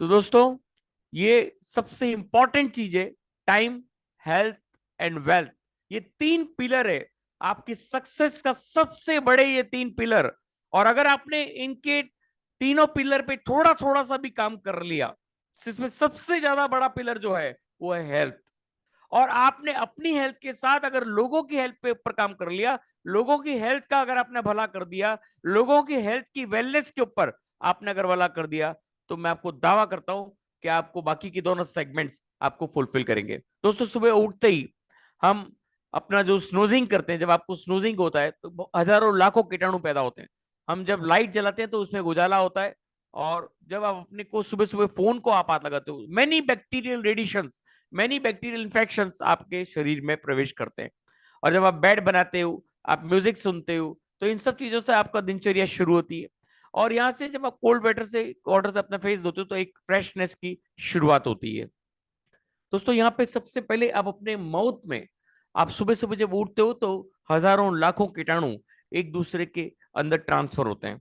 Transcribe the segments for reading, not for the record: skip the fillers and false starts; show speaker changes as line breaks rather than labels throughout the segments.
तो दोस्तों, ये सबसे इंपॉर्टेंट चीज है। टाइम, हेल्थ एंड वेल्थ, ये तीन पिलर है आपकी सक्सेस का, सबसे बड़े ये तीन पिलर। और अगर आपने इनके तीनों पिलर पे थोड़ा थोड़ा सा भी काम कर लिया, इसमें सबसे ज्यादा बड़ा पिलर जो है वो है हेल्थ। और आपने अपनी हेल्थ के साथ अगर लोगों की हेल्थ पे ऊपर काम कर लिया, लोगों की हेल्थ का अगर आपने भला कर दिया, लोगों की हेल्थ की वेलनेस के ऊपर आपने अगर भला कर दिया, तो मैं आपको दावा करता हूं कि आपको बाकी की दोनों सेगमेंट्स आपको फुलफिल करेंगे। दोस्तों, सुबह उठते ही हम अपना जो स्नूजिंग करते हैं, जब आपको स्नूजिंग होता है तो हजारों लाखों कीटाणु पैदा होते हैं। हम जब लाइट जलाते हैं तो उसमें उजाला होता है, और जब आप अपने को सुबह सुबह फोन को आप हाथ लगाते हो, many bacterial radiations, many bacterial infections आपके शरीर में प्रवेश करते हैं। और जब आप बेड बनाते हो, आप म्यूजिक सुनते हो, तो इन सब चीजों से आपका दिनचर्या शुरू होती है। और यहाँ से जब आप कोल्ड वाटर से अपना फेस धोते हो, तो एक फ्रेशनेस की शुरुआत होती है। दोस्तों, यहाँ पे सबसे पहले आप अपने माउथ में, आप सुबह सुबह जब उठते हो तो हजारों लाखों कीटाणु एक दूसरे के अंदर ट्रांसफर होते हैं।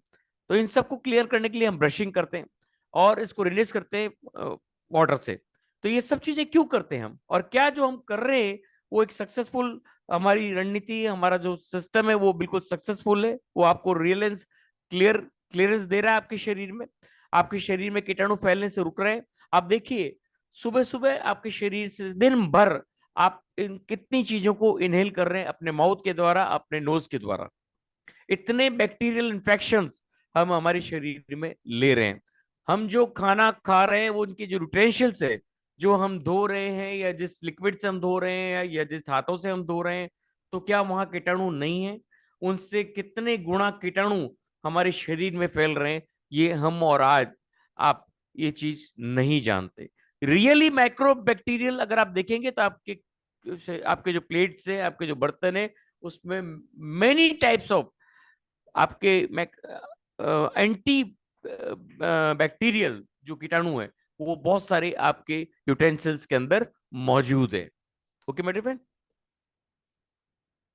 तो इन सबको क्लियर करने के लिए हम ब्रशिंग करते हैं और इसको रिलीज करते हैं वाटर से। तो ये सब चीजें क्यों करते हैं हम, और क्या जो हम कर रहे हैं वो एक सक्सेसफुल हमारी रणनीति है, हमारा जो सिस्टम है वो बिल्कुल सक्सेसफुल है, वो आपको रियलेंस क्लियरेंस दे रहा है आपके शरीर में, आपके शरीर में कीटाणु फैलने से रुक रहे हैं। आप देखिए, सुबह सुबह आपके शरीर से दिन भर आप इन कितनी चीजों को इनहेल कर रहे हैं अपने माउथ के द्वारा, अपने नोज के द्वारा। इतने बैक्टीरियल इन्फेक्शंस हम हमारे शरीर में ले रहे हैं। हम जो खाना खा रहे हैं वो उनके जो यूटेंसिल्स है, जो हम धो रहे हैं, या जिस लिक्विड से हम धो रहे हैं, या जिस हाथों से हम धो रहे हैं, तो क्या वहां कीटाणु नहीं है? उनसे कितने गुना कीटाणु हमारे शरीर में फैल रहे हैं, ये हम और आज आप ये चीज नहीं जानते। रियली माइक्रो बैक्टीरियल अगर आप देखेंगे तो आपके आपके जो प्लेट्स है, आपके जो बर्तन है, उसमें मेनी टाइप्स ऑफ आपके एंटी बैक्टीरियल जो कीटाणु है, वो बहुत सारे आपके यूटेंसिल्स के अंदर मौजूद है। ओके मेरे फ्रेंड,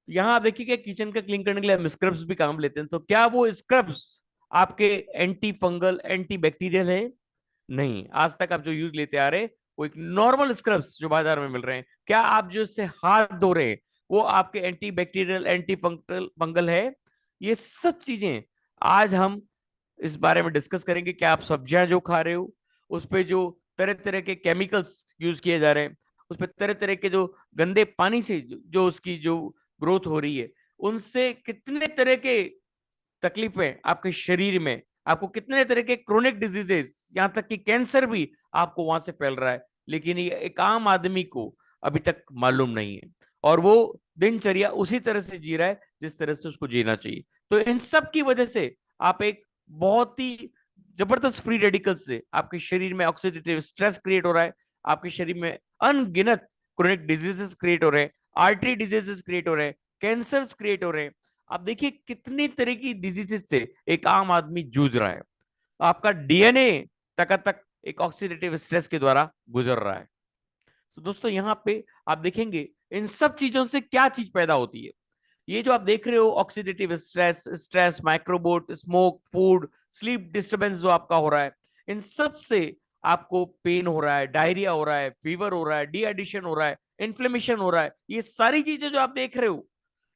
यहाँ आप देखिए कि किचन का क्लीन करने के लिए हम स्क्रब्स भी काम लेते हैं, तो क्या वो स्क्रब्स आपके एंटी फंगल एंटी बैक्टीरियल है? नहीं। आज तक आप जो यूज लेते आ रहे हैं वो एक नॉर्मल स्क्रब्स जो बाजार में मिल रहे हैं, क्या आप जो इससे हाथ धो रहे हैं वो आपके anti bacterial anti fungal fungal है? ये सब चीजें आज हम इस बारे में डिस्कस करेंगे। क्या आप सब्जियां जो खा रहे हो उस पे जो तरह तरह के केमिकल्स यूज किए जा रहे हैं, उस पे तरह तरह के जो गंदे पानी से जो उसकी जो ग्रोथ हो रही है, उनसे कितने तरह के तकलीफें आपके शरीर में, आपको कितने तरह के क्रोनिक डिजीजेस, यहां तक कि कैंसर भी आपको वहां से फैल रहा है, लेकिन ये एक आम आदमी को अभी तक मालूम नहीं है। और वो दिनचर्या उसी तरह से जी रहा है जिस तरह से उसको जीना चाहिए। तो इन सब की वजह से आप एक बहुत ही जबरदस्त फ्री रेडिकल से आपके शरीर में ऑक्सीडेटिव स्ट्रेस क्रिएट हो रहा है, आपके शरीर में अनगिनत क्रोनिक डिजीजेस क्रिएट हो रहे हैं, आर्टरी डिजीजेस क्रिएट हो रहे हैं, कैंसर्स क्रिएट हो रहे हैं। आप देखिए कितनी तरह की डिजीजेस से एक आम आदमी जूझ रहा है। आपका डीएनए तक एक ऑक्सीडेटिव स्ट्रेस के द्वारा गुजर रहा है। तो दोस्तों, यहाँ पे आप देखेंगे इन सब चीजों से क्या चीज पैदा होती है। ये जो आप देख रहे हो oxidative stress, microbot, smoke, food, sleep disturbance जो आपका हो रहा है, इन सब से आपको पेन हो रहा है, डायरिया हो रहा है, फीवर हो रहा है, डिहाइड्रेशन हो रहा है, इन्फ्लेमेशन हो रहा है। ये सारी चीजें जो आप देख रहे हो,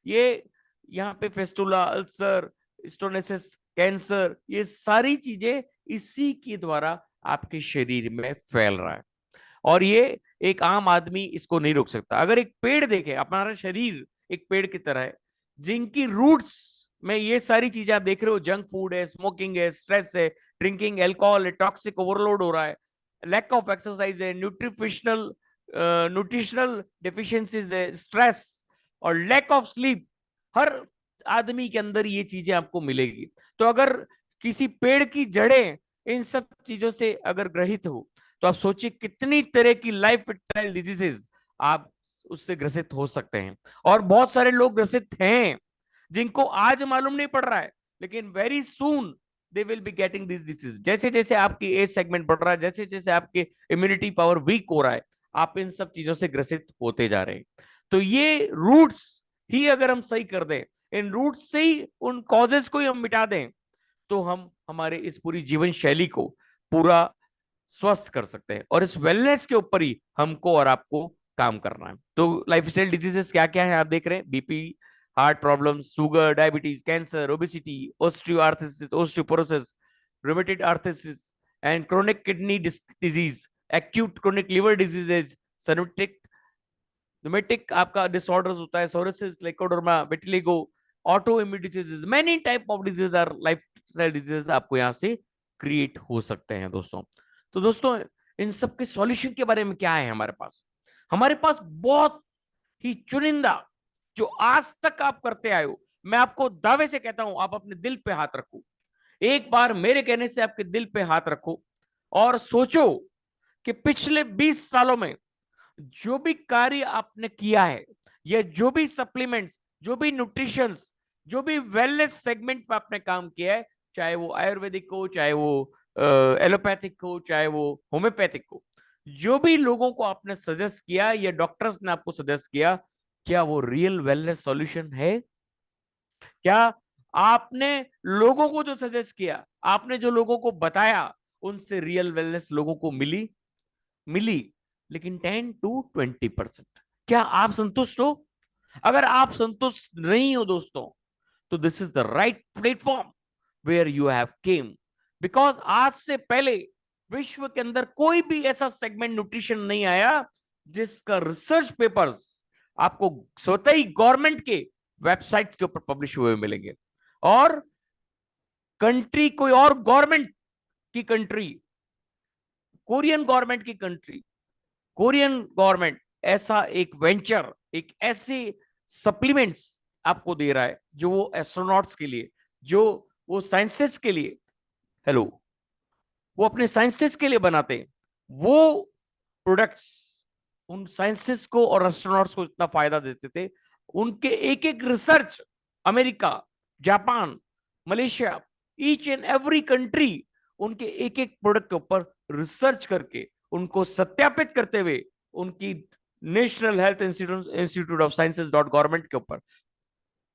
ये यहाँ पे फेस्टुला, अल्सर, स्टोनेसिस, कैंसर, ये सारी चीजें इसी के द्वारा आपके शरीर में फैल रहा है। और ये एक आम आदमी इसको नहीं रोक सकता। अगर एक पेड़ देखे, हमारा शरीर एक पेड़ की तरह है, जिनकी रूट्स में ये सारी चीजें आप देख रहे हो, जंक फूड है, स्मोकिंग है, स्ट्रेस है, ड्रिंकिंग एल्कोहल है, टॉक्सिक ओवरलोड हो रहा है, लैक ऑफ एक्सरसाइज है, न्यूट्रिशनल डिफिशियंसीज है, स्ट्रेस और लैक ऑफ स्लीप, हर आदमी के अंदर ये चीजें आपको मिलेगी। तो अगर किसी पेड़ की जड़ें इन सब चीजों से अगर ग्रहित हो, तो आप सोचिए कितनी तरह की लाइफ स्टाइल डिजीजेस आप उससे ग्रसित हो सकते हैं। और बहुत सारे लोग ग्रसित हैं जिनको आज मालूम नहीं पड़ रहा है, लेकिन very soon they will be getting this disease. जैसे जैसे आपकी एज सेगमेंट बढ़ रहा है, जैसे जैसे आपके इम्यूनिटी पावर वीक हो रहा है, आप इन सब चीजों से ग्रसित होते जा रहे हैं। तो ये रूट्स ही अगर हम सही कर दें, इन रूट्स से ही उन कॉजेस को ही हम मिटा दें, तो हम हमारे इस पूरी जीवन शैली को पूरा स्वस्थ कर सकते हैं, और इस वेलनेस के ऊपर ही हमको और आपको काम करना है। तो लाइफस्टाइल डिजीजेस क्या क्या है आप देख रहे हैं, BP, heart problem, sugar, diabetes, cancer, obesity, osteoarthritis, osteoporosis, rheumatoid arthritis and chronic kidney disease, acute chronic liver diseases, cyanotic pneumatic आपका डिसऑर्डर्स होता है, psoriasis, leucoderma, vitiligo, autoimmune diseases, many type of disease are lifestyle diseases आपको यहाँ से create हो सकते हैं दोस्तों। तो दोस्तों इन सब के सॉल्यूशन के बारे में क्या है हमारे पास, हमारे पास बहुत ही चुनिंदा, जो आज तक आप करते आए हो। मैं आपको दावे से कहता हूं, आप अपने दिल पे हाथ रखो, एक बार मेरे कहने से आपके दिल पे हाथ रखो और सोचो कि पिछले 20 सालों में जो भी कार्य आपने किया है, या जो भी सप्लीमेंट्स, जो भी न्यूट्रिशंस, जो भी वेलनेस सेगमेंट पे आपने काम किया है, चाहे वो आयुर्वेदिक हो, चाहे वो एलोपैथिक हो, चाहे वो होम्योपैथिक हो, जो भी लोगों को आपने सजेस्ट किया या डॉक्टर्स ने आपको सजेस्ट किया, क्या वो रियल वेलनेस सॉल्यूशन है? क्या आपने लोगों को जो सजेस्ट किया, आपने जो लोगों को बताया, उनसे रियल वेलनेस लोगों को मिली? मिली, लेकिन 10 to 20%। क्या आप संतुष्ट हो? अगर आप संतुष्ट नहीं हो दोस्तों, तो this is the right platform where you have came, because आज से पहले विश्व के अंदर कोई भी ऐसा सेगमेंट न्यूट्रिशन नहीं आया जिसका रिसर्च पेपर्स आपको स्वतः ही गवर्नमेंट के वेबसाइट्स के ऊपर पब्लिश हुए मिलेंगे। और कंट्री कोई और गवर्नमेंट की कंट्री, कोरियन गवर्नमेंट की कंट्री, कोरियन गवर्नमेंट ऐसा एक वेंचर, एक ऐसे सप्लीमेंट्स आपको दे रहा है जो वो एस्ट्रोनॉट्स के लिए, जो वो साइंसिस्ट के लिए, हेलो, वो अपने साइंसिस्ट के लिए बनाते हैं, वो प्रोडक्ट्स उन साइंसिस्ट को और एस्ट्रोनॉट्स को इतना फायदा देते थे, उनके एक एक research, America, Japan, Malaysia, each and every country उनके एक एक प्रोडक्ट के ऊपर रिसर्च करके, उनको सत्यापित करते हुए, उनकी national health institute of sciences dot government के ऊपर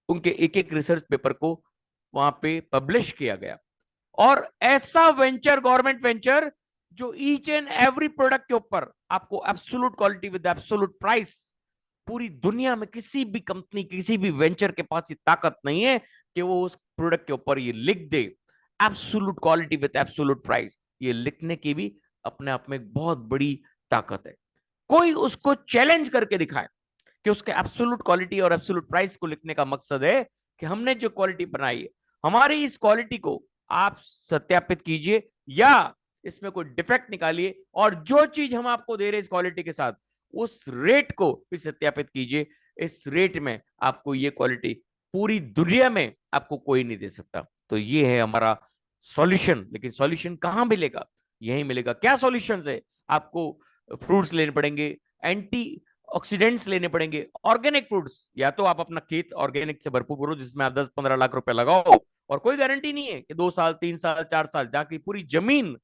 उनके एक एक रिसर्च पेपर को वहां पे पब्लिश किया गया। और ऐसा वेंचर, गवर्नमेंट वेंचर, जो ईच एंड एवरी प्रोडक्ट के ऊपर आपको absolute quality with absolute price, पूरी दुनिया में किसी भी कंपनी, किसी भी वेंचर के पास ये ताकत नहीं है कि वो उस प्रोडक्ट के ऊपर ये लिख दे absolute quality with absolute price. ये लिखने की भी अपने आप में एक बहुत बड़ी ताकत है। कोई उसको चैलेंज करके दिखाए कि उसके एब्सोल्यूट क्वालिटी और एब्सोल्यूट प्राइस को लिखने का मकसद है कि हमने जो क्वालिटी बनाई है, हमारी इस क्वालिटी को आप सत्यापित कीजिए, या इसमें कोई डिफेक्ट निकालिए, और जो चीज हम आपको दे रहे हैं इस क्वालिटी के साथ, उस रेट को भी सत्यापित कीजिए। इस रेट में आपको ये क्वालिटी पूरी दुनिया में आपको कोई नहीं दे सकता। तो ये है हमारा सॉल्यूशन। लेकिन सॉल्यूशन कहां मिलेगा? यही मिलेगा। क्या सॉल्यूशन है? आपको फ्रूट्स लेने पड़ेंगे, एंटी ऑक्सीडेंट्स लेने पड़ेंगे, ऑर्गेनिक फ्रूट्स, या तो आप अपना खेत ऑर्गेनिक से भरपूर करो जिसमें आप 10-15 लाख रुपए लगाओ, और कोई गारंटी नहीं है कि 2 साल, 3 साल, 4 साल जाके पूरी जमीन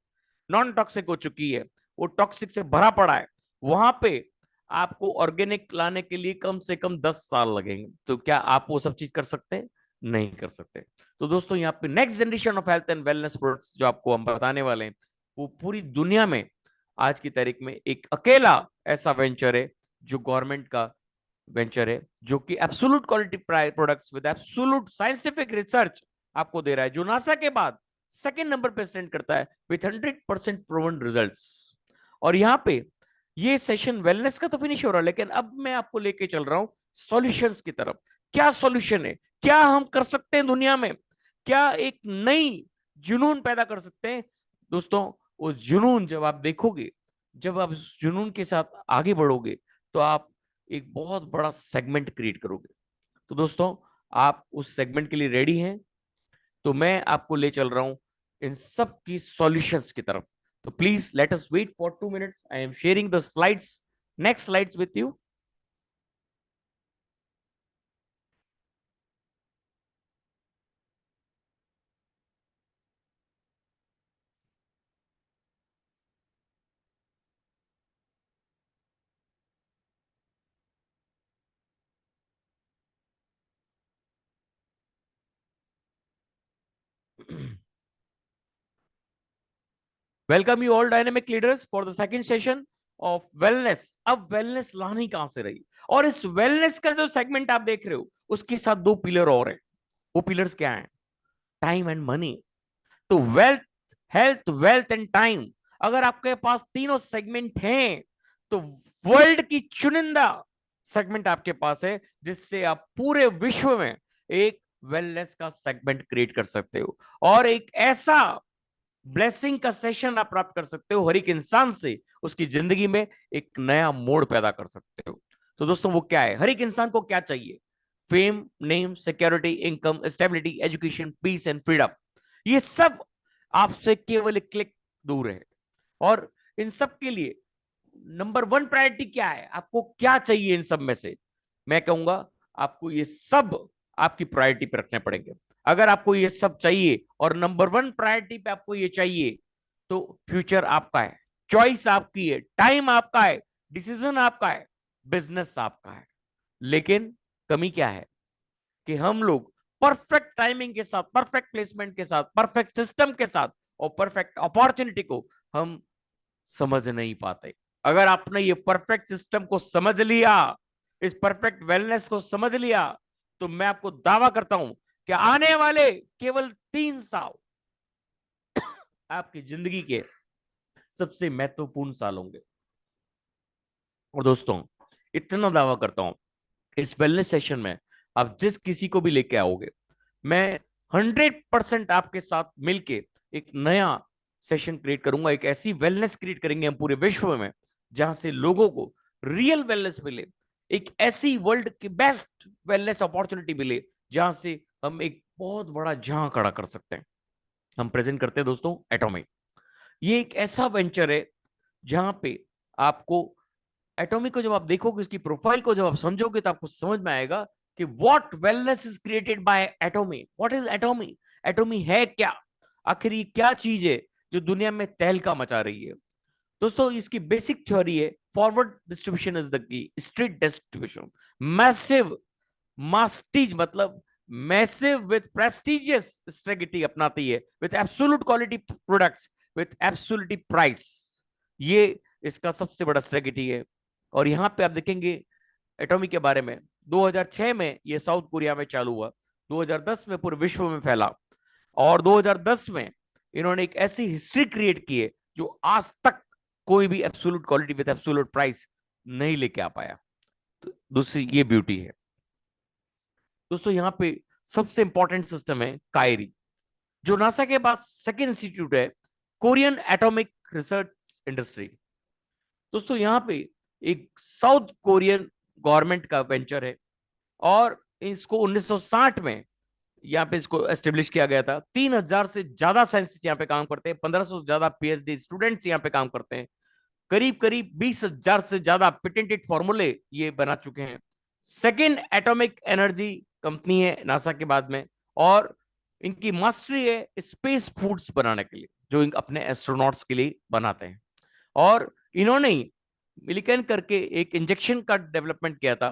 नॉन टॉक्सिक हो चुकी है, वो टॉक्सिक से भरा पड़ा है, वहां पे आपको ऑर्गेनिक लाने के लिए कम से कम 10 साल लगेंगे। तो क्या आप वो सब चीज कर सकते हैं? नहीं कर सकते। तो दोस्तों यहाँ पे next generation of health and wellness products जो आपको हम बताने वाले हैं, वो पूरी दुनिया में आज की तारीख में एक अकेला ऐसा वेंचर है, जो गवर्नमेंट का वेंचर है, जो कि absolute quality products with absolute scientific research आपको दे रहा है, जो नासा के बाद सेकंड नंबर पे स्टैंड करता है विथ 100% प्रूवन रिजल्ट्स। और यहाँ पे ये सेशन वेलनेस का तो फिनिश हो रहा है, लेकिन अब मैं आपको लेके चल रहा हूँ सॉल्यूशंस की तरफ। क्या सॉल्यूशन है? क्या हम कर सकते हैं दुनिया में? क्या एक नई जुनून पैदा कर सकते हैं? दोस्तों उस जुनून जब आप देखोगे, जब आप उस जुनून के साथ आगे बढ़ोगे, तो आप एक बहुत बड़ा सेगमेंट क्रिएट करोगे। तो दोस्तों आप उस सेगमेंट के लिए रेडी हैं? तो मैं आपको ले चल रहा हूं इन सब की सॉल्यूशंस की तरफ। तो please let us wait for 2 minutes, I am sharing the slides, next slides with you. Welcome you all dynamic leaders for the second session of wellness. अब वेलनेस लानी कहां से रही, और इस वेलनेस का जो सेगमेंट आप देख रहे हो उसके साथ दो पिलर और हैं। वो पिलर्स क्या हैं? Time and money. तो wealth, health, wealth and time, अगर आपके पास तीनों सेगमेंट हैं तो वर्ल्ड की चुनिंदा सेगमेंट आपके पास है, जिससे आप पूरे विश्व में एक वेलनेस का सेगमेंट क्रिएट कर सकते हो और एक ऐसा ब्लेसिंग का सेशन आप प्राप्त कर सकते हो हर एक इंसान से, उसकी जिंदगी में एक नया मोड़ पैदा कर सकते हो। तो दोस्तों वो क्या है? हर एक इंसान को क्या चाहिए? Fame, name, security, income, stability, education, peace and freedom. ये सब आपसे केवल एक क्लिक दूर है। और इन सब के लिए नंबर वन प्रायोरिटी क्या है? आपको क्या चाहिए इन सब में से? मैं कहूंगा आपको ये सब आपकी प्रायोरिटी पे रखने पड़ेंगे। अगर आपको ये सब चाहिए और नंबर वन प्रायोरिटी पे आपको ये चाहिए, तो फ्यूचर आपका है, चॉइस आपकी है, टाइम आपका है, डिसीजन आपका है, बिजनेस आपका है। लेकिन कमी क्या है कि हम लोग परफेक्ट टाइमिंग के साथ, परफेक्ट प्लेसमेंट के साथ, परफेक्ट सिस्टम के साथ और परफेक्ट अपॉर्चुनिटी को हम समझ नहीं पाते। अगर आपने ये परफेक्ट सिस्टम को समझ लिया, इस परफेक्ट वेलनेस को समझ लिया, तो मैं आपको दावा करता हूं कि आने वाले केवल 3 साल आपकी जिंदगी के सबसे महत्वपूर्ण साल होंगे। और दोस्तों, इतना दावा करता हूं, इस वेलनेस सेशन में आप जिस किसी को भी लेके आओगे, मैं 100% आपके साथ मिलके एक नया सेशन क्रिएट करूंगा। एक ऐसी वेलनेस क्रिएट करेंगे हम पूरे विश्व में, जहां से लोगों को रियल वेलनेस मिले, एक ऐसी वर्ल्ड की बेस्ट वेलनेस अपॉर्चुनिटी मिले, जहां से हम एक बहुत बड़ा जहां खड़ा कर सकते हैं। हम प्रेजेंट करते हैं दोस्तों एटॉमिक। ये एक ऐसा वेंचर है जहां पे आपको एटॉमिक को जब आप देखोगे, इसकी प्रोफाइल को जब आप समझोगे, तो आपको समझ में आएगा कि what wellness is created by एटॉमी। What is एटॉमी? एटॉमी है क्या? आखिर ये क्या चीज है जो दुनिया में तहलका मचा रही है? दोस्तों, इसकी बेसिक थ्योरी है forward distribution is the key, street distribution, massive मास्टीज, मतलब मैसिव विथ प्रेस्टिजियस स्ट्रेटेजी अपनाती है, with absolute quality products, with absolute price. ये इसका सबसे बड़ा स्ट्रेटेजी है। और यहां पे आप देखेंगे एटॉमिक के बारे में, 2006 में ये साउथ कोरिया में चालू हुआ, 2010 में पूरे विश्व में फैला, और 2010 में इन्होंने एक ऐसी हिस्ट्री क्रिएट की है जो आज तक कोई भी absolute quality with absolute price नहीं लेके आ पाया। तो दूसरी ये ब्यूटी है दोस्तों। यहाँ पे सबसे इंपॉर्टेंट सिस्टम है कायरी, जो नासा के पास सेकेंड इंस्टीट्यूट है, कोरियन एटॉमिक रिसर्च इंडस्ट्री। दोस्तों यहाँ पे एक साउथ कोरियन गवर्नमेंट का वेंचर है, और इसको 1960 में यहाँ पे इसको एस्टेब्लिश किया गया था। 3000 से ज्यादा साइंटिस्ट यहाँ पे काम करते हैं, 1500 से ज्यादा पीएचडी स्टूडेंट्स यहाँ पे काम करते हैं, करीब करीब 20,000 से ज्यादा पेटेंटेड फॉर्मूले ये बना चुके हैं। सेकेंड एटॉमिक एनर्जी कंपनी है नासा के बाद में, और इनकी मास्टरी है स्पेस फूड्स बनाने के लिए, जो अपने एस्ट्रोनॉट्स के लिए बनाते हैं। और इन्होंने ही मिलिकन करके एक इंजेक्शन का डेवलपमेंट किया था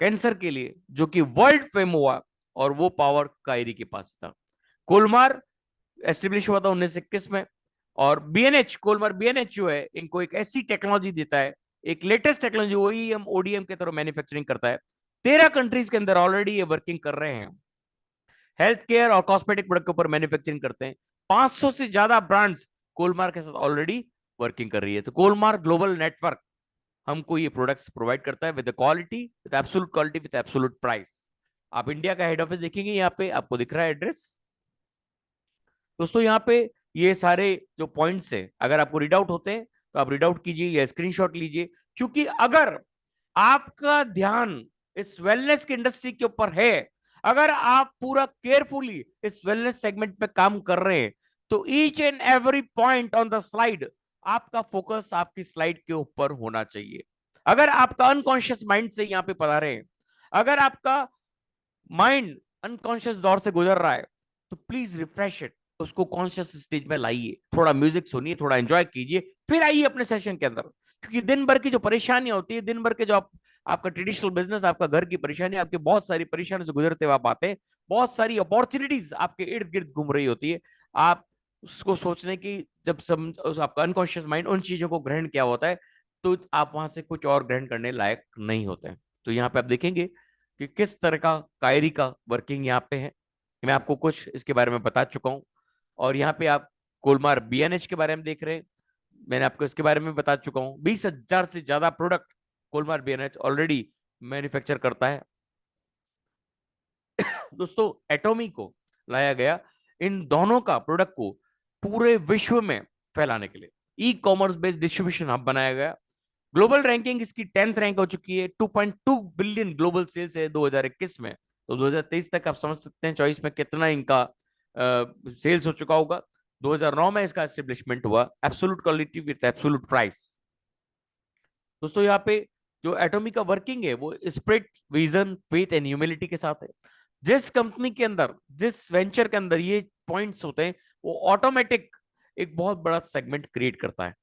कैंसर के लिए, जो कि वर्ल्ड फेम हुआ, और वो पावर कायरी के पास था। कोलमार एस्टेब्लिश हुआ था 1921 में, और बीएनएच, कोलमार बीएनएच जो है, इनको एक ऐसी टेक्नोलॉजी देता है, एक लेटेस्ट टेक्नोलॉजी, ओईएम ओडीएम के तरह मैन्युफैक्चरिंग करता है। 13 कंट्रीज के अंदर ऑलरेडी ये वर्किंग कर रहे हैं, हेल्थ केयर और कॉस्मेटिक प्रोडक्ट के ऊपर मैन्युफैक्चरिंग करते हैं। 500 से ज्यादा ब्रांड्स कोलमार के साथ ऑलरेडी वर्किंग कर रही है। तो कोलमार ग्लोबल नेटवर्क हमको ये प्रोडक्ट्स प्रोवाइड करता है with quality, with absolute quality, with absolute price. आप इंडिया का हेड ऑफिस देखेंगे, यहाँ पे आपको दिख रहा है एड्रेस। दोस्तों यहाँ पे ये सारे जो पॉइंट्स है, अगर आपको रीड आउट होते हैं तो आप रीड आउट कीजिए या स्क्रीनशॉट लीजिए, क्योंकि अगर आपका ध्यान इस वेलनेस की इंडस्ट्री के ऊपर है, अगर आप पूरा केयरफुली इस वेलनेस सेगमेंट पे काम कर रहे हैं, तो each and every point on the slide, आपका फोकस आपकी स्लाइड के ऊपर होना चाहिए। अगर आपका अनकॉन्शियस माइंड से यहाँ पे पढ़ा रहे हैं, अगर आपका माइंड अनकॉन्शियस दौर से गुजर रहा है, तो प्लीज रिफ्रेश इट, उसको कॉन्शियस स्टेज में लाइए, थोड़ा म्यूजिक सुनिए, थोड़ा एंजॉय कीजिए, फिर आइए अपने सेशन के अंदर। क्योंकि दिन भर की जो परेशानियां होती है, दिन भर के जो आपका ट्रेडिशनल बिजनेस, आपका घर की परेशानी, आपके बहुत सारी परेशानियों से गुजरते हुए आप आते हैं, बहुत सारी अपॉर्चुनिटीज आपके इर्द गिर्द घूम रही होती है। आप उसको सोचने की, जब आपका अनकॉन्शियस माइंड उन चीजों को ग्रहण किया होता है, तो आप वहां से कुछ और ग्रहण करने लायक नहीं होते हैं। तो यहाँ पे आप देखेंगे कि किस तरह का कायरी का वर्किंग यहाँ पे है। मैं आपको कुछ इसके बारे में बता चुका हूँ। और यहाँ पे आप कोलमार बीएनएच के बारे में देख रहे हैं। मैंने आपको इसके बारे में बता चुका हूँ। 20,000 से ज्यादा प्रोडक्ट कोलमार बीएनएच ऑलरेडी मैन्युफैक्चर करता है। दोस्तों एटॉमी को लाया गया इन दोनों का प्रोडक्ट को पूरे विश्व में फैलाने के लिए। E commerce based distribution hub बनाया गया। ग्लोबल रैंकिंग इसकी 10th रैंक हो चुकी है। 2.2 बिलियन ग्लोबल सेल्स है 2021 में। तो 2023 तक आप समझ सकते हैं 24 में कितना इनका सेल्स हो चुका होगा। 2009 में इसका एस्टेब्लिशमेंट हुआ। Absolute quality with absolute price. दोस्तों यहाँ पे जो एटॉमी का वर्किंग है वो spirit, vision, faith and humility के साथ है। जिस कंपनी के अंदर, जिस वेंचर के अंदर ये पॉइंट्स होते हैं, वो ऑटोमेटिक एक बहुत बड़ा सेगमेंट क्रिएट करता है।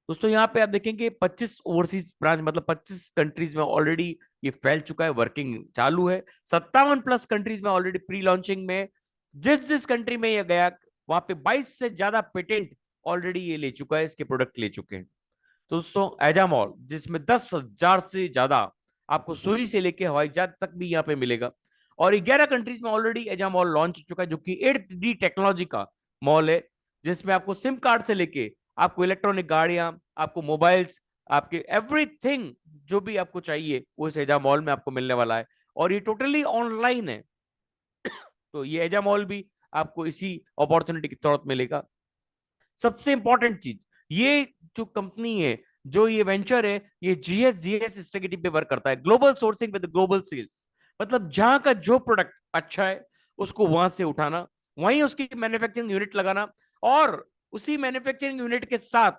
दोस्तों यहाँ पे आप देखेंगे 25 ओवरसीज ब्रांच, मतलब 25 कंट्रीज में ऑलरेडी ये फैल चुका है, वर्किंग चालू है। 57 प्लस कंट्रीज में ऑलरेडी प्री लॉन्चिंग में। जिस जिस कंट्री में ये गया वहां पे 22 से ज्यादा पेटेंट ऑलरेडी ये ले चुका है, इसके प्रोडक्ट ले चुके हैं। तो दोस्तों एजामॉल, जिसमें 10,000 से ज्यादा आपको सुई से लेके हवाई जहाज तक भी यहाँ पे मिलेगा। और 11 कंट्रीज में ऑलरेडी एजामॉल लॉन्च हो चुका है, जो कि 8D टेक्नोलॉजी का मॉल है, जिसमें आपको सिम कार्ड से लेके आपको इलेक्ट्रॉनिक गाड़ियां, आपको मोबाइल्स, आपके एवरीथिंग जो भी आपको चाहिए वो इस एजा मॉल में आपको मिलने वाला है। और ये टोटली ऑनलाइन है। तो ये एजा मॉल भी आपको इसी अपॉर्चुनिटी के तौर पर मिलेगा। सबसे इंपॉर्टेंट चीज, ये जो कंपनी है, जो ये वेंचर है, ये जीएस स्ट्रेटेजी पे वर्क करता है। Global sourcing with global sales. मतलब जहां का जो प्रोडक्ट अच्छा है उसको वहां से उठाना, वहीं उसकी मैन्युफैक्चरिंग यूनिट लगाना, और उसी मैन्युफैक्चरिंग यूनिट के साथ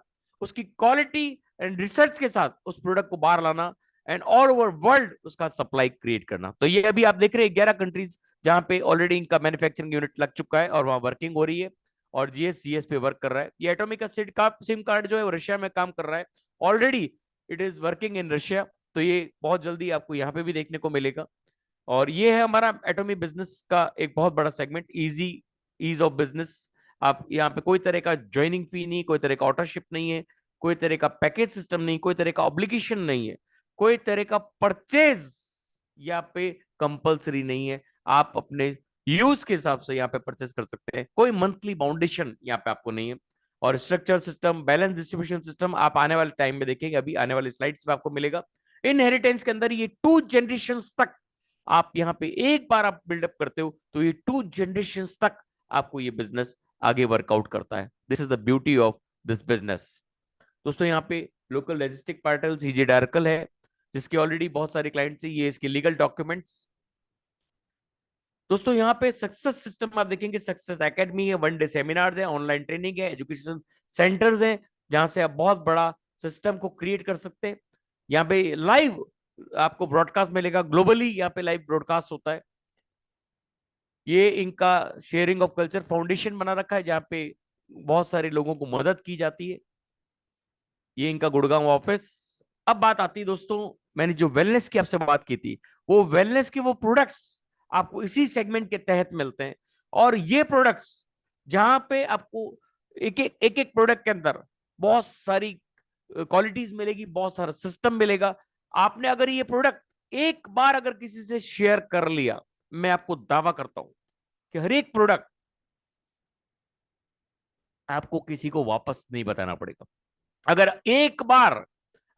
उसकी क्वालिटी एंड रिसर्च के साथ उस प्रोडक्ट को बाहर लाना, एंड ऑल ओवर वर्ल्ड उसका सप्लाई क्रिएट करना। तो ये अभी आप देख रहे हैं 11 कंट्रीज जहां पे ऑलरेडी इनका मैन्युफैक्चरिंग यूनिट लग चुका है और वहां वर्किंग हो रही है, और जीएस पे वर्क कर रहा है। ये एटॉमिक का सिम कार्ड जो है वो रशिया में काम कर रहा है already. It is working in Russia. तो ये बहुत जल्दी आपको यहाँ पे भी देखने को मिलेगा। और ये है हमारा एटॉमिक बिजनेस का एक बहुत बड़ा segment, easy ease of business. आप यहाँ पे कोई तरह का ज्वाइनिंग फी नहीं, कोई तरह का ऑटरशिप नहीं है, कोई तरह का पैकेज सिस्टम नहीं, कोई तरह का ऑब्लिगेशन नहीं है, कोई तरह का परचेज यहाँ पे कंपलसरी नहीं है। आप अपने यूज के हिसाब से यहाँ पे परचेज कर सकते हैं। कोई मंथली बाउंडेशन यहाँ पे आपको नहीं है। और structure system, balance distribution system आप आने वाले टाइम में देखेंगे, अभी आने वाले स्लाइड्स में आपको मिलेगा। इनहेरिटेंस के अंदर ये 2 जनरेशन तक आप यहाँ पे एक बार आप बिल्डअप करते हो तो ये 2 जनरेशन तक आपको ये बिजनेस आगे वर्कआउट करता है। This is the beauty of this business. दोस्तों यहाँ पे लोकल लॉजिस्टिक पार्टल सीजे डार्कल है, जिसके ऑलरेडी बहुत सारे क्लाइंट्स हैं। ये इसके लीगल डॉक्यूमेंट्स। दोस्तों यहाँ पे सक्सेस सिस्टम आप देखेंगे, सक्सेस एकेडमी है, 1 डे सेमिनार्स है, ऑनलाइन ट्रेनिंग है, एजुकेशन सेंटर्स हैं, जहां से आप बहुत बड़ा सिस्टम को क्रिएट कर सकते हैं। यहाँ पे लाइव आपको ब्रॉडकास्ट मिलेगा, ग्लोबली यहाँ पे लाइव ब्रॉडकास्ट होता है। ये इनका शेयरिंग ऑफ कल्चर फाउंडेशन बना रखा है, जहाँ पे बहुत सारे लोगों को मदद की जाती है। ये इनका गुड़गांव ऑफिस। अब बात आती है दोस्तों, मैंने जो वेलनेस की आपसे बात की थी, वो वेलनेस के वो प्रोडक्ट्स आपको इसी सेगमेंट के तहत मिलते हैं। और ये प्रोडक्ट्स जहां पे आपको एक एक प्रोडक्ट के अंदर बहुत सारी क्वालिटीज मिलेगी, बहुत सारा सिस्टम मिलेगा। आपने अगर ये प्रोडक्ट एक बार अगर किसी से शेयर कर लिया, मैं आपको दावा करता हूं कि हर एक प्रोडक्ट आपको किसी को वापस नहीं बताना पड़ेगा। अगर एक बार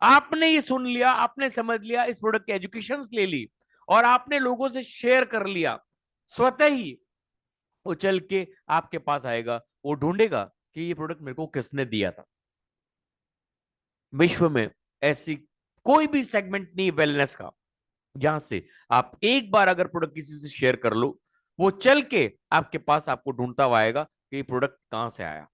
आपने ये सुन लिया, आपने समझ लिया, इस प्रोडक्ट की एजुकेशन ले ली, और आपने लोगों से शेयर कर लिया, स्वतः ही वो चल के आपके पास आएगा, वो ढूंढेगा कि ये प्रोडक्ट मेरे को किसने दिया था। विश्व में ऐसी कोई भी सेगमेंट नहीं वेलनेस का जहां से आप एक बार अगर प्रोडक्ट किसी से शेयर कर लो, वो चल के आपके पास आपको ढूंढता हुआ आएगा कि ये प्रोडक्ट कहां से आया।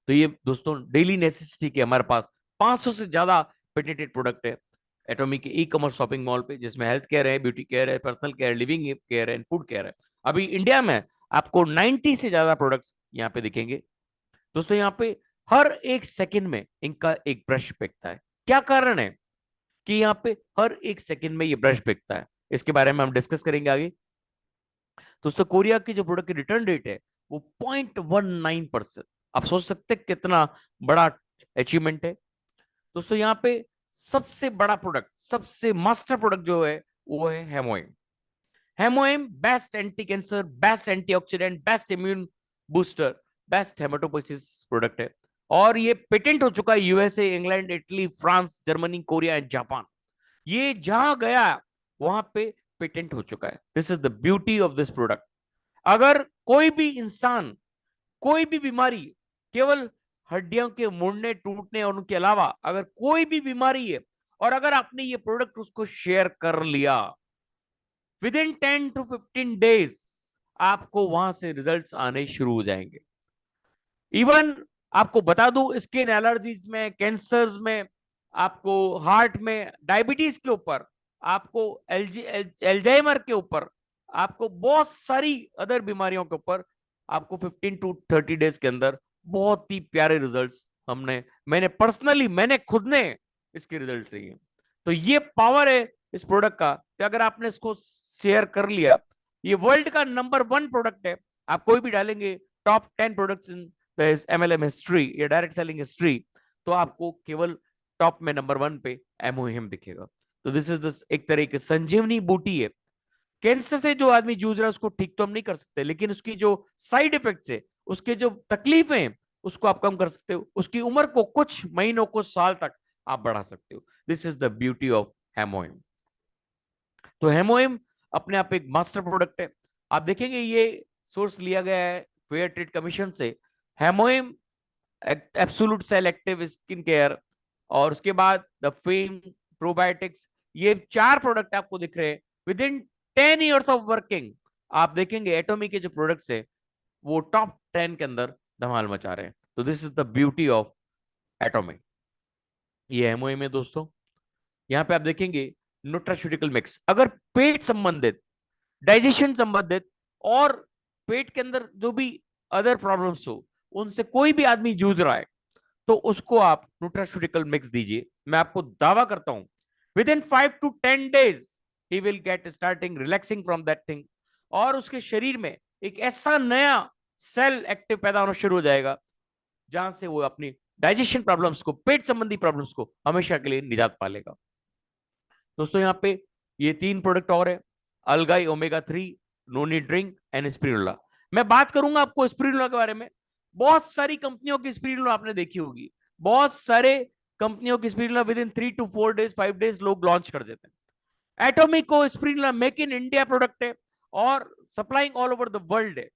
तो ये दोस्तों डेली नेसेसिटी के हमारे पास 500 से ज्यादा पेटेंटेड प्रोडक्ट है एटॉमिक के ई कॉमर्स शॉपिंग मॉल पे, जिसमें हेल्थ केयर है, ब्यूटी केयर है, पर्सनल केयर, लिविंग केयर है, एंड फूड केयर है। अभी इंडिया में आपको 90 से ज्यादा प्रोडक्ट्स यहाँ पे दिखेंगे। दोस्तों यहाँ पे हर एक सेकंड में इनका एक ब्रश बिकता है। क्या कारण है कि यहाँ पे हर एक सेकंड में ये ब्रश बिकता है, इसके बारे में हम डिस्कस करेंगे आगे। दोस्तों कोरिया की जो प्रोडक्ट की रिटर्न डेट है वो 0.19%। आप सोच सकते हैं कितना बड़ा अचीवमेंट है दोस्तों। यहाँ पे सबसे बड़ा प्रोडक्ट, सबसे मास्टर प्रोडक्ट जो है वो है Hemoem. Hemoem best anti cancer, best antioxidant, best immune booster, best haematopoiesis product है। और ये पेटेंट हो चुका है USA, England, Italy, France, Germany, Korea and Japan. ये जहां गया वहां पे पेटेंट हो चुका है। This is the beauty of this product. अगर कोई भी इंसान, कोई भी बीमारी, केवल हड्डियों के मुड़ने टूटने और उनके अलावा अगर कोई भी बीमारी है, और अगर आपने ये प्रोडक्ट उसको शेयर कर लिया, विद इन 10 to 15 days आपको वहां से रिजल्ट्स आने शुरू हो जाएंगे। इवन आपको बता दूं, स्किन एलर्जीज में, कैंसर्स में, आपको हार्ट में, डायबिटीज के ऊपर, आपको एल्जाइमर के ऊपर, आपको बहुत सारी अदर बीमारियों के ऊपर आपको 15 to 30 days के अंदर बहुत ही प्यारे रिजल्ट्स मैंने खुद ने इसके रिजल्ट लिए। तो ये पावर है इस प्रोडक्ट का कि अगर आपने इसको शेयर कर लिया, ये वर्ल्ड का नंबर 1 प्रोडक्ट है। आप कोई भी डालेंगे top 10 products in MLM history या डायरेक्ट सेलिंग हिस्ट्री, तो आपको केवल टॉप में नंबर 1 पे एमओएम दिखेगा। तो दिस इज दिस एक तरह की संजीवनी बूटी है। कैंसर से जो आदमी जूझ रहा है उसको ठीक तो हम नहीं कर सकते, लेकिन उसकी जो साइड इफेक्ट्स है, उसके जो तकलीफें हैं, उसको आप कम कर सकते हो। उसकी उम्र को कुछ महीनों को, साल तक आप बढ़ा सकते हो। This is the beauty of Hemoem. तो हेमोएम अपने आप एक मास्टर प्रोडक्ट है। आप देखेंगे ये सोर्स लिया गया है फेयर ट्रेड कमीशन से। Hemoem, absolute cell active skin care, और उसके बाद द फेम प्रोबायोटिक्स, ये 4 प्रोडक्ट आपको दिख रहे हैं। With in 10 years of working आप देखेंगे एटोमी के जो प्रोडक्ट्स है वो टॉप 10 के अंदर धमाल मचा रहे हैं। तो this is the beauty of Atomy. ये एमओएम है दोस्तों। यहाँ पे आप देखेंगे न्यूट्रास्यूटिकल मिक्स। अगर पेट संबंधित, डाइजेशन संबंधित और पेट के अंदर जो भी अदर प्रॉब्लम्स हो, उनसे कोई भी आदमी जूझ रहा है, तो उसको आप न्यूट्रास्यूटिकल मिक्स दीजिए। मैं आपको दावा करता हूं with in 5 to 10 days he will get starting relaxing from that thing, और उसके शरीर में एक ऐसा नया सेल एक्टिव पैदा होना शुरू हो जाएगा जहां से वो अपनी डाइजेशन प्रॉब्लम्स को, पेट संबंधी प्रॉब्लम्स को हमेशा के लिए निजात पा लेगा। दोस्तों यहाँ पे ये 3 प्रोडक्ट और है, algae, omega 3, noni drink and spirulina. मैं बात करूंगा आपको स्पिरुलिना के बारे में। बहुत सारी कंपनियों की स्पिरुलिना आपने देखी होगी। बहुत सारे कंपनियों की spirulina with in 3 to 4 days, 5 days लोग लॉन्च कर देते हैं। एटॉमिक को spirulina make in India product है और supplying all over the world है।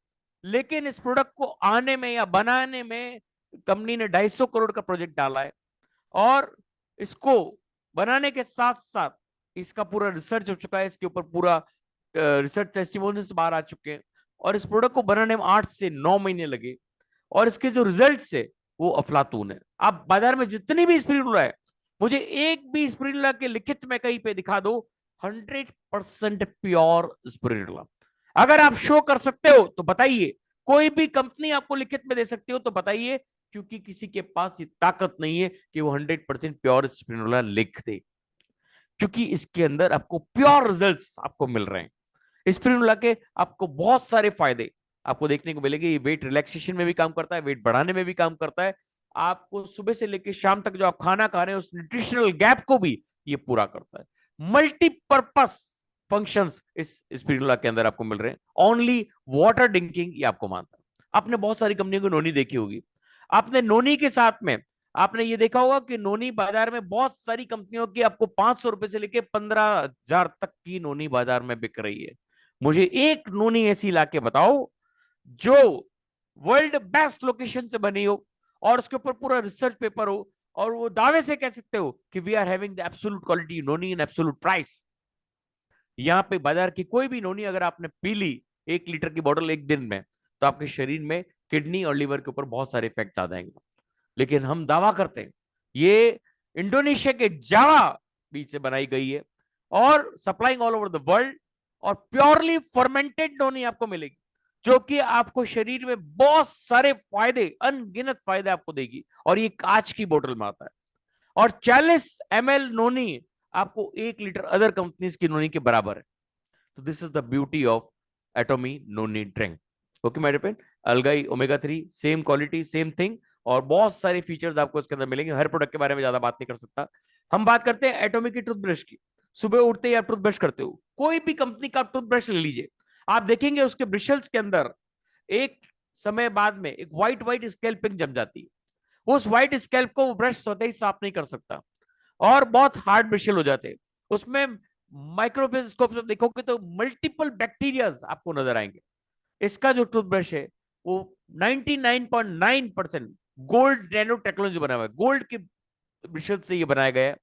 लेकिन इस प्रोडक्ट को आने में या बनाने में कंपनी ने 250 करोड़ का प्रोजेक्ट डाला है, और इसको बनाने के साथ साथ इसका पूरा रिसर्च हो चुका है, इसके ऊपर पूरा रिसर्च टेस्टिमोनियल्स बाहर आ चुके हैं, और इस प्रोडक्ट को बनाने में 8 से 9 महीने लगे, और इसके जो रिजल्ट्स है वो अफलातून है। आप बाजार में जितनी भी स्पिरुलिना है, मुझे एक भी स्पिरुलिना के लिखित में कहीं पे दिखा दो 100% प्योर स्पिरुलिना। अगर आप शो कर सकते हो तो बताइए, कोई भी कंपनी आपको लिखित में दे सकती हो तो बताइए, क्योंकि किसी के पास ये ताकत नहीं है कि वो 100% प्योर स्पिरुलिना लिख दे, क्योंकि इसके अंदर आपको प्योर रिजल्ट्स आपको मिल रहे हैं। स्पिरुलिना के आपको बहुत सारे फायदे आपको देखने को मिलेंगे। ये वेट रिलैक्सेशन में भी काम करता है, वेट बढ़ाने में भी काम करता है। आपको सुबह से लेकर शाम तक जो आप खाना खा रहे हैं उस न्यूट्रिशनल गैप को भी ये पूरा करता है। मल्टीपर्पस फंक्शंस इस स्पिरुलिना के अंदर आपको मिल रहे हैं। ओनली वाटर ड्रिंकिंग ये आपको मानता है। आपने बहुत सारी कंपनियों की नोनी देखी होगी। आपने नोनी के साथ में आपने ये देखा होगा कि नोनी बाजार में बहुत सारी कंपनियों की आपको 500 रुपए से लेके 15,000 तक की नोनी बाजार में बिक रही है। मुझे एक नोनी ऐसी लाके बताओ जो वर्ल्ड बेस्ट लोकेशन से बनी हो और उसके ऊपर पूरा रिसर्च पेपर हो, और वो दावे से कह सकते हो कि we are having the absolute quality noni in absolute price. यहाँ पे बाजार की कोई भी नोनी अगर आपने पी ली 1 लीटर की बोतल एक दिन में, तो आपके शरीर में किडनी और लीवर के ऊपर बहुत सारे इफेक्ट्स आ जाएंगे। लेकिन हम दावा करते हैं ये इंडोनेशिया के जावा बीच से बनाई गई है और supplying all over the world, और प्योरली फर्मेंटेड नोनी आपको मिलेगी जो कि आपको शरीर में बहुत सारे फायदे, अनगिनत फायदे आपको देगी। और ये कांच की बोतल में आता है, और 40 ml नोनी आपको 1 लीटर अदर कंपनीज की नोनी के बराबर है। तो this is the beauty of Atomy noni drink. Okay my dear friend, algae omega 3 same quality same thing, और बहुत सारे फीचर्स आपको इसके अंदर मिलेंगे। हर प्रोडक्ट के बारे में ज्यादा बात नहीं कर सकता। हम बात करते हैं एटॉमिक की टूथब्रश की। सुबह उठते ही आप टूथब्रश करते हो, कोई भी कंपनी का टूथब्रश ले लीजिए, आप देखेंगे उसके ब्रिशल्स के अंदर एक समय बाद में एक व्हाइट व्हाइट स्कैल्पिंग जम जाती है। उस व्हाइट स्कैल्प को वो ब्रश स्वतः ही साफ नहीं कर सकता, और बहुत हार्ड ब्रिशल हो जाते हैं उसमें। माइक्रोस्कोप से देखोगे तो मल्टीपल बैक्टीरियाज आपको नजर आएंगे। इसका जो टूथब्रश है वो 99.9% गोल्ड नैनो टेक्नोलॉजी बना हुआ है, गोल्ड के ब्रिशल से ये बनाया गया है,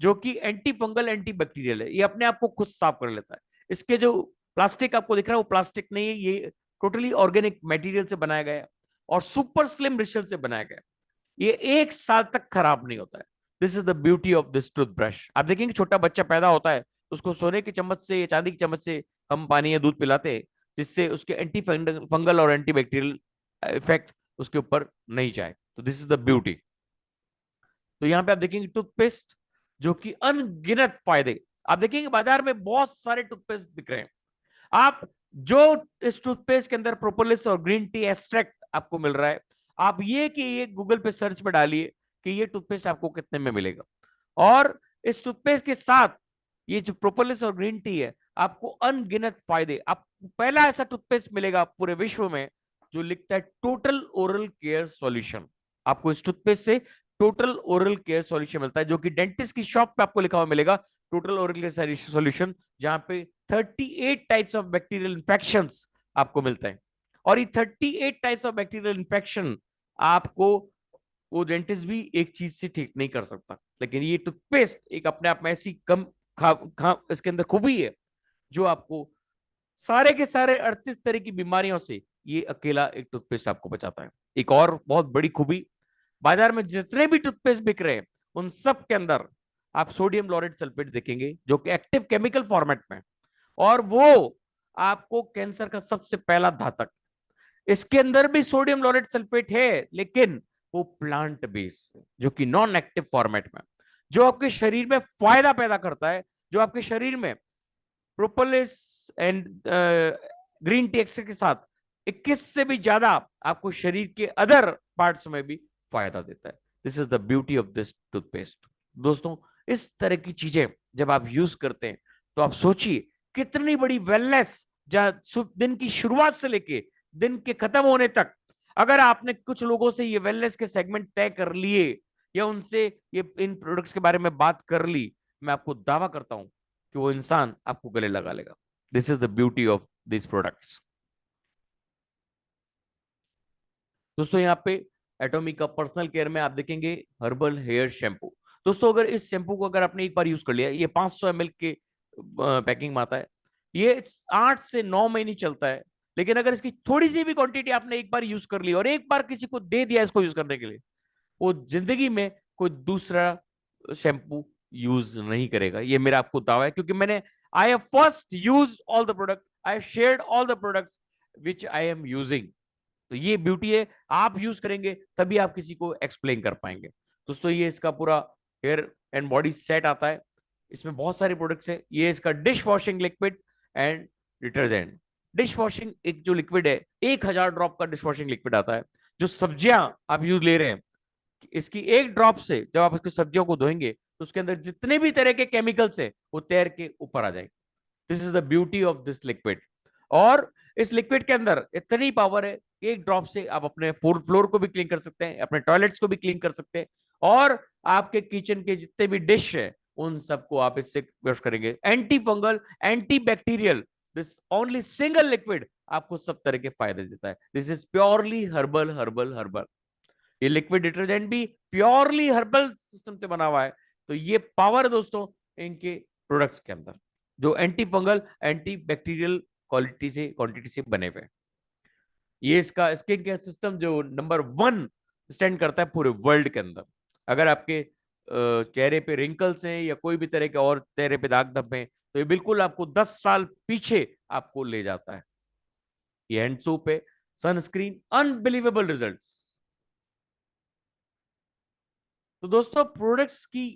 जो कि एंटी फंगल एंटी बैक्टीरियल है। ये अपने आप को खुद साफ कर लेता है। इसके जो प्लास्टिक आपको दिख रहा है वो प्लास्टिक नहीं है, ये टोटली ऑर्गेनिक मटेरियल से बनाया गया है, और सुपर स्लिम ब्रिशल से बनाया गया है। ये 1 साल तक खराब नहीं होता है। This is the beauty of this toothbrush. आप देखेंगे छोटा बच्चा पैदा होता है, उसको सोने की चम्मच से या चांदी की चम्मच से हम पानी या दूध पिलाते हैं, जिससे उसके एंटी फंगल और एंटी बैक्टीरियल इफेक्ट उसके ऊपर नहीं जाए। तो दिस इज द ब्यूटी। तो यहाँ पे आप देखेंगे टूथपेस्ट जो कि अनगिनत फायदे, आप देखेंगे बाजार में बहुत सारे टूथपेस्ट बिक रहे हैं। आप जो इस टूथपेस्ट के अंदर प्रोपोलिस और ग्रीन टी एक्सट्रैक्ट आपको मिल रहा है, आप ये गूगल पे सर्च में डालिए कि ये टूथपेस्ट आपको कितने में मिलेगा। और इस टूथपेस्ट के साथ ये जो प्रोपोलिस और ग्रीन टी है, आपको अनगिनत फायदे। आप पहला ऐसा टूथपेस्ट मिलेगा पूरे विश्व में जो लिखता है टोटल ओरल केयर सॉल्यूशन। आपको इस टूथपेस्ट से टोटल ओरल केयर सॉल्यूशन मिलता है, जो कि डेंटिस्ट की शॉप पे आपको लिखा हुआ मिलेगा टोटल ओरल केयर सॉल्यूशन, जहां पे 38 टाइप्स ऑफ बैक्टीरियल इन्फेक्शंस आपको मिलते हैं। और ये 38 टाइप्स ऑफ बैक्टीरियल इन्फेक्शन आपको वो डेंटिस्ट भी एक चीज से ठीक नहीं कर सकता, लेकिन ये टूथपेस्ट एक अपने आप में ऐसी कम इसके अंदर खूबी है जो आपको सारे के सारे 38 तरह की बीमारियों से ये अकेला एक टूथपेस्ट आपको बचाता है। एक और बहुत बड़ी खूबी, बाजार में जितने भी टूथपेस्ट बिक रहे हैं उन सब के अंदर आप सोडियम लॉरेट सल्फेट देखेंगे, जो कि एक्टिव केमिकल फॉर्मेट में, और वो आपको कैंसर का सबसे पहला घातक। इसके अंदर भी सोडियम लॉरेट सल्फेट है, लेकिन वो प्लांट बेस्ड, जो कि नॉन एक्टिव फॉर्मेट में, जो आपके शरीर में फायदा पैदा करता है, जो आपके शरीर में propolis and green tea extract के साथ 21 से भी ज्यादा आपको शरीर के अदर पार्ट्स में भी फायदा देता है। This is the beauty of this toothpaste. दोस्तों, इस तरह की चीजें जब आप यूज करते हैं तो आप सोचिए कितनी बड़ी वेलनेस, दिन की शुरुआत से लेके दिन के खत्म होने तक, अगर आपने कुछ लोगों से ये वेलनेस के सेगमेंट तय कर लिए या उनसे ये इन प्रोडक्ट्स के बारे में बात कर ली, मैं आपको दावा करता हूं कि वो इंसान आपको गले लगा लेगा। This is the beauty of this products. दोस्तों, यहाँ पे एटॉमिक का पर्सनल केयर में आप देखेंगे हर्बल हेयर शैम्पू। दोस्तों, अगर इस शैम्पू को अगर आपने एक बार यूज कर लिया, ये 500 ml के पैकिंग में आता है, ये 8 से 9 महीने चलता है। लेकिन अगर इसकी थोड़ी सी भी क्वांटिटी आपने एक बार यूज कर ली और एक बार किसी को दे दिया इसको यूज करने के लिए, वो जिंदगी में कोई दूसरा शैम्पू यूज नहीं करेगा। ये मेरा आपको दावा है, क्योंकि मैंने I have first use all the product, I have shared all the products which I am using. तो ये ब्यूटी है, आप यूज करेंगे तभी आप किसी को एक्सप्लेन कर पाएंगे। दोस्तों, ये इसका पूरा हेयर एंड बॉडी सेट आता है। इसमें बहुत सारे प्रोडक्ट्स है। ये इसका dish washing liquid and detergent. Dish washing एक जो लिक्विड है, 1000 ड्रॉप का डिश वॉशिंग लिक्विड आता है। जो सब्जियां आप यूज ले रहे हैं, इसकी एक ड्रॉप से जब आप इसकी सब्जियों को धोएंगे तो उसके अंदर जितने भी तरह के केमिकल्स है वो तैर के ऊपर आ जाएंगे। This is the beauty of this liquid. और इस लिक्विड के अंदर इतनी पावर है, एक ड्रॉप से आप अपने फ्लोर को भी क्लीन कर सकते हैं, अपने टॉयलेट्स को भी क्लीन कर सकते हैं, और आपके किचन के जितने भी डिश है उन सबको आप इससे वॉश करेंगे। Anti fungal anti bacterial, this only single liquid आपको सब तरह के फायदे देता है। This is purely herbal herbal herbal. ये लिक्विड डिटर्जेंट भी प्योरली हर्बल सिस्टम से बना हुआ है। तो ये पावर दोस्तों इनके प्रोडक्ट्स के अंदर, जो anti fungal anti bacterial quality से क्वांटिटी से बने हुए। ये इसका स्किन केयर सिस्टम जो नंबर 1 स्टैंड करता है पूरे वर्ल्ड के अंदर। अगर आपके चेहरे पे रिंकल्स हैं या कोई भी तरह के और चेहरे पे दाग धब्बे हैं, तो ये बिल्कुल आपको 10 साल पीछे आपको ले जाता है। ये हैंड सोप है, सनस्क्रीन, अनबिलीवेबल रिजल्ट्स। तो दोस्तों, प्रोडक्ट्स की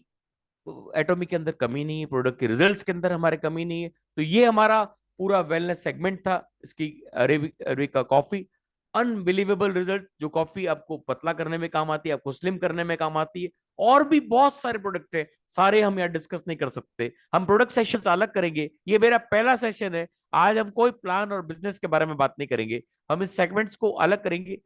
एटॉमिक के अंदर कमी नहीं है, प्रोडक्ट के रिजल्ट्स के अंदर हमारे कमी नहीं है। तो ये हमारा पूरा वेलनेस सेगमेंट था इसकी, अरेबिका कॉफी। अनबिलीवेबल रिजल्ट, जो कॉफी आपको पतला करने में काम आती है, आपको स्लिम करने में काम आती है। और भी बहुत सारे प्रोडक्ट है, सारे हम यहाँ डिस्कस नहीं कर सकते, हम प्रोडक्ट सेशन अलग करेंगे। ये मेरा पहला सेशन है। आज हम कोई प्लान और बिजनेस के बारे में बात नहीं करेंगे, हम इस सेगमेंट्स को अलग करेंगे।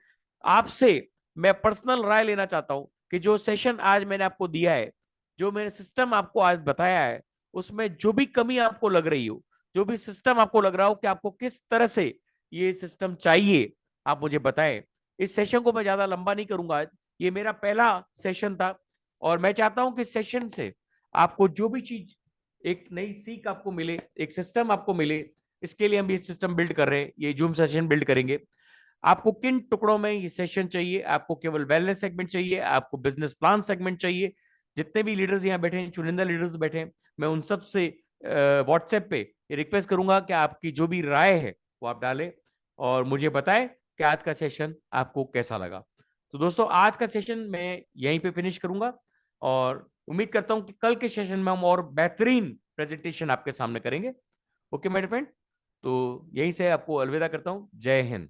आपसे मैं पर्सनल राय लेना चाहता हूं कि जो सेशन आज मैंने आपको दिया है, जो मैंने सिस्टम आपको आज बताया है, उसमें जो भी कमी आपको लग रही हो, जो भी सिस्टम आपको लग रहा हो कि आपको किस तरह से ये सिस्टम चाहिए, आप मुझे बताएं। इस सेशन को मैं ज्यादा लंबा नहीं करूंगा आज, ये मेरा पहला सेशन था। और मैं चाहता हूं कि सेशन से आपको जो भी चीज, एक नई सीख आपको मिले, एक सिस्टम आपको मिले। इसके लिए हम ये सिस्टम बिल्ड कर रहे हैं, ये जूम सेशन बिल्ड करेंगे। आपको किन टुकड़ों में ये सेशन चाहिए? आपको केवल वेलनेस सेगमेंट चाहिए, आपको बिजनेस प्लान सेगमेंट चाहिए? जितने भी लीडर्स यहाँ बैठे हैं, चुनिंदा लीडर्स बैठे हैं, मैं उन सब से व्हाट्सएप पे रिक्वेस्ट करूंगा कि आपकी जो भी राय है वो आप डालें और मुझे बताएं कि आज का सेशन आपको कैसा लगा। तो दोस्तों, आज का सेशन मैं यहीं पे फिनिश करूंगा और उम्मीद करता हूं कि कल के सेशन में हम और बेहतरीन प्रेजेंटेशन आपके सामने करेंगे। ओके मेरे फ्रेंड, तो यहीं से आपको अलविदा करता हूं। जय हिंद।